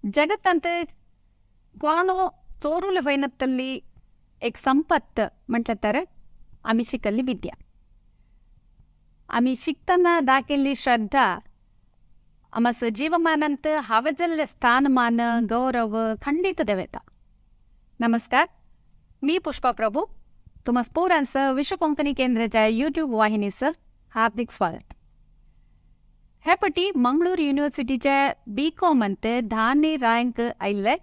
जगत कोणो चोरुल वैनत्तल्ली एक संपत्त म्हटलं तर आम्ही शिकल्ली विद्या. आम्ही शिकताना दाखवली श्रद्धा आमस जीवमानांत हवजल्ले स्थानमान गौरव खंडित देवेता. नमस्कार, मी पुष्पा प्रभू. तुम्हा पोरांचं विश्व कोंकणी केंद्राच्या यूट्यूब वाहिनीचं हार्दिक स्वागत. हेपटी मंगळूरू युनिव्हर्सिटीच्या B.Com अंते 10ನೇ रँक आयिल्ले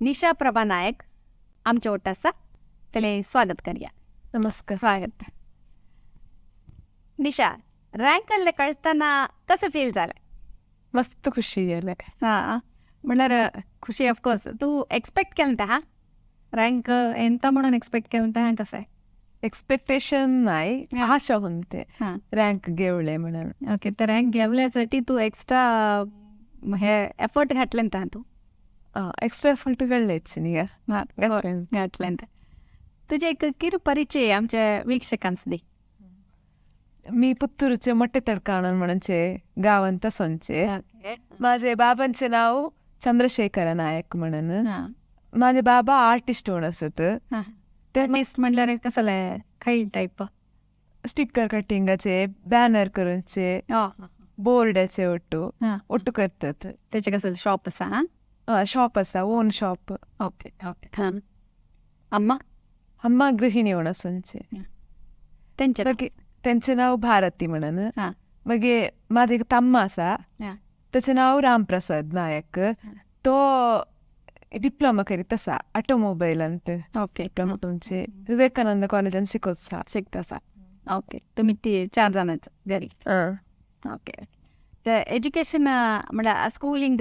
निशाप्रभा नायक आमच्या ओटासा त्याला स्वागत करूया. नमस्कार. स्वागत. निशा, रँकल्ले कळताना कसं फील झालं? मस्त खुशी झाली. हां, म्हणल्यार खुशी ऑफकोर्स. तू एक्सपेक्ट केलं होतं? रँक ఎంత म्हणून एक्सपेक्ट केलं होतं? कसं आहे? एक्सपेक्टेशन नाही, आशा होते रँक घेवले म्हणून. ओके, तर रँक घेवल्यासाठी तू एक्स्ट्रा हे एफर्ट घातले तू? एक्स्ट्रा एफर्ट घातलेच घातले. तुझे एक किर परिचय आमच्या विक्षकांस दे. मी पुत्तूरचे मोठे तडकाणन म्हणचे गावांत सोंचे. माझे बाबांचे नाव चंद्रशेखर नायक म्हणून. माझे बाबा आर्टिस्ट होण असत. आर्टिस्ट म्हणल्यार कसले काही टाईप? स्टिकर कटिंगाचे, बॅनर करूनचे, बोर्डाचे ಒಟ್ಟು करतात. त्याचे कसं शॉप असा? शॉप असा, ओन शॉप. Okay okay. अम्मा? अम्मा गृहिणी होण सोंचे. त्यांचे नाव भारती म्हणून. मग माझे एक तम्मा असा, त्याचे नाव रामप्रसाद नायक. तो डिप्लोमा करीत असा ऑटोमोबाईल अंत. ओके. डिप्लोमा तुमचे विवेकानंद कॉलेजान शिकता असा. ओके, तुम्ही ती 4 जणांच घरी. ओके. तर एज्युकेशन म्हणल्यार स्कूलिंग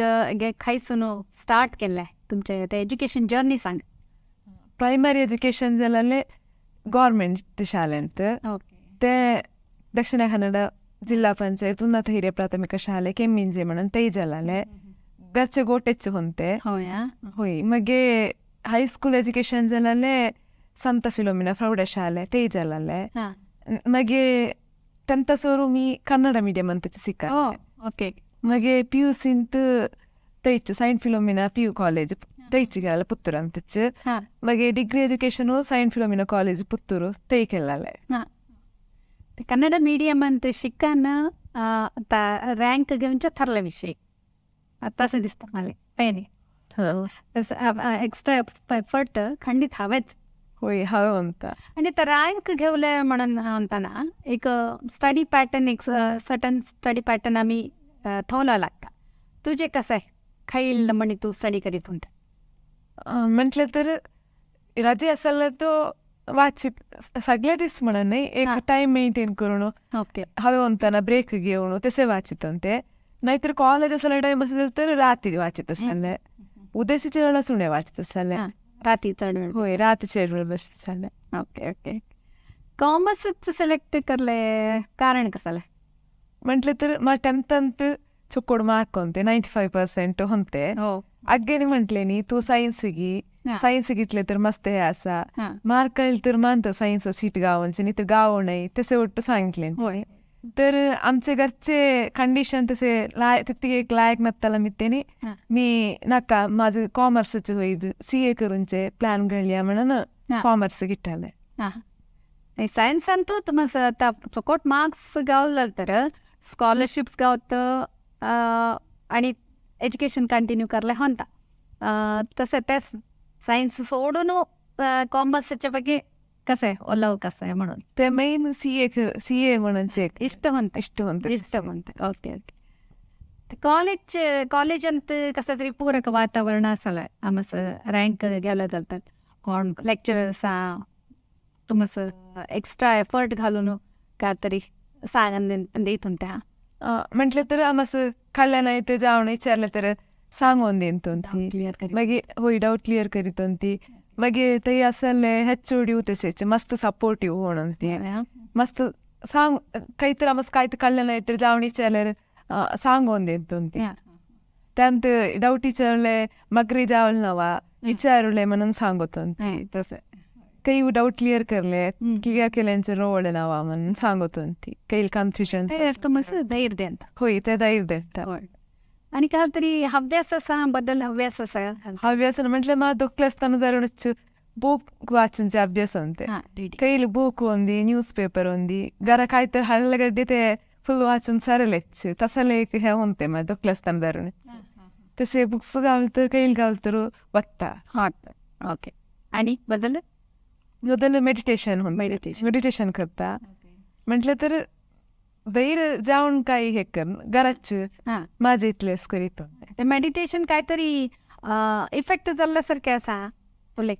खंयसून स्टार्ट केल्लें तुमचें तें एज्युकेशन जर्नी सांग. ಪ್ರೈಮರಿ ಎಜುಕೇಶನ್ ಜಲ್ಲೇ ಗೌರ್ಮೆಂಟ್ ಶಾಲೆಂತ. ते दक्षिण कन्नड जिल्हा पंचायत उन्नत हिरिय प्राथमिक शाले केम्मिंजे म्हणून ते जलाले गच्चे गोटेच होते. होय. मग हायस्कूल एज्युकेशन जलाले संत फिलोमिना प्रौढशाले ते जलाले. मग 10th सोरू मी कन्नड मीडियम ಅಂತ ಸಿಕ್ಕ. ओके. मग PUC ತೈಚ್ ಸೈಂಟ್ ಫಿಲೋಮಿನಾ PU ಕಾಲೇಜ್ ತೈಚಿಗೆಲ್ಲ ಪುತ್ತೂರು ಅಂತಿಚ್ಚು. मग degree education saint Philomena college Puttur ತೈಕೆಲ್ಲೇ. कन्नड मीडियम ಅಂತ शिकाना आता रँक घेऊनच्या ठरला विषय आता असं दिसतं मला. नाही एक्स्ट्रा एफर्ट खंडित हवेच. होय, हवं म्हणता. आणि तर रँक घेवले म्हणून म्हणताना एक स्टडी पॅटर्न, एक सर्टन स्टडी पॅटर्न आम्ही थवला लागता. तुझे कसं आहे? खाईल म्हणे तू स्टडी करीत होता म्हटलं तर रजे असायला तो वाचित सगळ्या दिस म्हणून नाही, एक टाइम मेंटेन करून हवे म्हणताना ब्रेक घेऊन तसे वाचित होते. नाहीतर कॉलेज असायला टाइम असेल तर रात्री वाचित असायला, उद्याच्या वेळेला सुने वाचित असायला. रात्रीचा वेळ? होय, रात्रीच्या वेळ बस असायला. Okay okay. कॉमर्सच सिलेक्ट करले कारण कसाले? म्हटलं तर मग 10th चुकोड मार्क होते, 95% होते. अग्गेने म्हटले नी तू सायन्स सायन्स घेतले तर मस्त हे असा मार्क येईल तर मानतं सायन्स सीट गावांचे, नाही तर गाव नाही तसे वाटतं सांगितले. तर आमचे घरचे कंडिशन तसे तिथे एक लायक नसताना मित्तेने मी नका माझं कॉमर्सचे होईल CA करूनचे प्लॅन घडल्या म्हणून कॉमर्स घेतले. सायन्स अंतू तुम्हाला आता चोकोट मार्क्स गावलं तर स्कॉलरशिप्स गावत आणि एज्युकेशन कंटिन्यू करले होता. तसं तेच सायन्स सोडून कॉमर्सच्या ಬಗ್ಗೆ कसं आहे ओलाव कसं आहे म्हणून ते मेन CA म्हणून इष्ट म्हणते. Okay okay. कॉलेज अंत कसं तरी पूरक वातावरण असायला आमस रँक घ्यायला जातात. कोण लेक्चरर्स तुमस एक्स्ट्रा एफर्ट घालून काय तरी सांगून देत होत्या. म्हटलं तर आमस खाल्ल्या नाही ते जाऊन विचारलं तर सांगून देत होती. मग होय, डाऊट क्लिअर करीत होती. मग ते असले HOD तसेच मस्त सपोर्टिव्ह होणं मस्त सांग काहीतरी आमस काय तर कळलं नाही तर जाऊन विचारलं सांगून देत होती. त्यानंतर डाऊट विचारले मगरी जावल नवा विचारले म्हणून सांगत होती. तसं काही डाऊट क्लिअर क्लिअर केल्यांचं रोड नावा म्हणून सांगत होती. काही कन्फ्युजन धैर्य देत. होय, ते धैर्य देत. आणि काय तरी हव्यास असा बद्दल हव्यास असा हव्यास म्हटलं మా దొక్కలేస్తాను జరగచ్చు బుక్ వాచించే అభ్యాసం అంతే కైలు బుక్ ఉంది న్యూస్ పేపర్ ఉంది గరకైతే హళ్ళగడ్డితే ఫుల్ वाचून सरलेच तसलेक हे होते मग दొక్కలేస్తాను धरून तसे बुक्स गावल तर कैल गावल तर वाटता ओके आणि बदल बदल मेडिटेशन मेडिटेशन करता म्हटलं तर बैर जाऊन काही हे कर घराच माझे इथलेच करीत ते मेडिटेशन काहीतरी इफेक्ट झाल्यासारखे असा तुले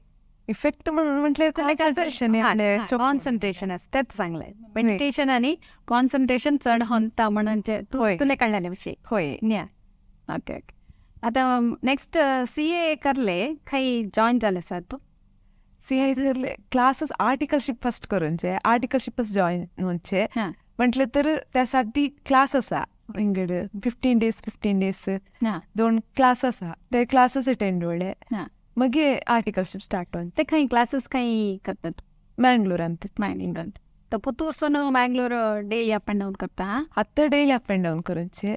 इफेक्ट म्हणून म्हटलं कॉन्सन्ट्रेशन तेच चांगलं आहे मेडिटेशन आणि कॉन्सन्ट्रेशन चढ होता म्हणून तुला कळलेल्या विषयी होय ओके ओके आता नेक्स्ट CA करले काही जॉईन झाले सर तू CA क्लासेस आर्टिकलशिप फर्स्ट करूनचे आर्टिकलशिपच जॉईन होऊनचे म्हटलं तर त्यासाठी क्लास असा इंगड 15 days 2 क्लास असा ते क्लासेस अटेंड होले मग आर्टिकलशिप स्टार्ट होऊन ते काही क्लासेस काही करतात मँगलोर अंत तर पुतूरसून Mangalore daily up and down करता आता डेली अप अँड डाऊन करूनचे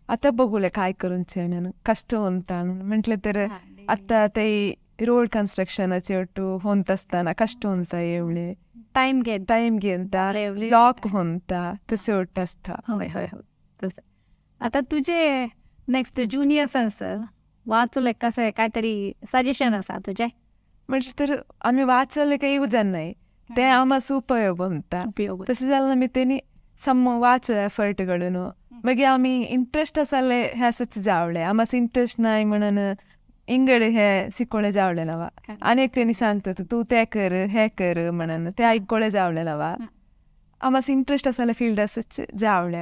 आता बघूले काय करूनचे నేను కష్ట ఉంటాను म्हटलं तर आता ते रोड कन्स्ट्रक्शनचे ಒಟ್ಟು ಹೊಂತಸ್ತಾನ ಕಷ್ಟ ಹೊಂತ एवढे टाइम घेता लॉक होता तसे ಒಟ್ಟು असता होय होय होय तसं आता तुझे नेक्स्ट ज्युनियर्स असं वाचले कसं आहे काहीतरी सजेशन असा तुझे म्हणजे तर आम्ही वाचले काही उजन नाही ते आम्हाला उपयोग होता तसं झालं मी त्यांनी वाचू एफर्ट कडून मग आम्ही इंटरेस्ट असाले ह्याच जावले आम्हाला इंटरेस्ट नाही म्हणून इंगडे हे शिकवले जावले नवा अनेक त्यांनी सांगतात तू ते कर हे कर म्हणून ते ऐकवले जावले नवा आम्हाला इंटरेस्ट असायला फील्ड असंच जावले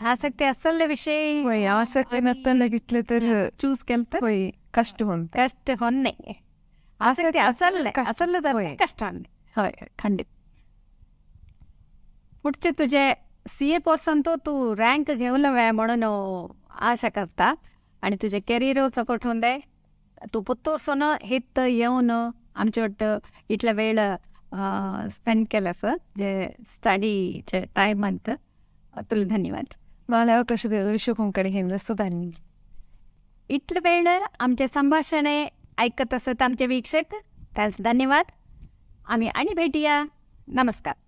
आसक्ती असले विषय आसक्ती नसताना घेतले तर चूज केलं तर होय कष्ट होणे आसक्ती असलं तर कष्टाने होय खंडित पुढचे तुझे CA पर्सन तो तू रँक घेवलं वय म्हणून आशा करता आणि तुझे कॅरियर सपोर्ट होऊन दे तू पुतूरसून हित येऊन आमच्या वाटतं इथला वेळ स्पेंड केलं जे स्टडीचे टाईम म्हणतं तुला धन्यवाद मला अवकाश दिला विश्व कोंकणी हे धन्यवाद इथलं वेळ आमचे संभाषणे ऐकत असत आमचे वीक्षक त्यास धन्यवाद आम्ही आणि भेटूया नमस्कार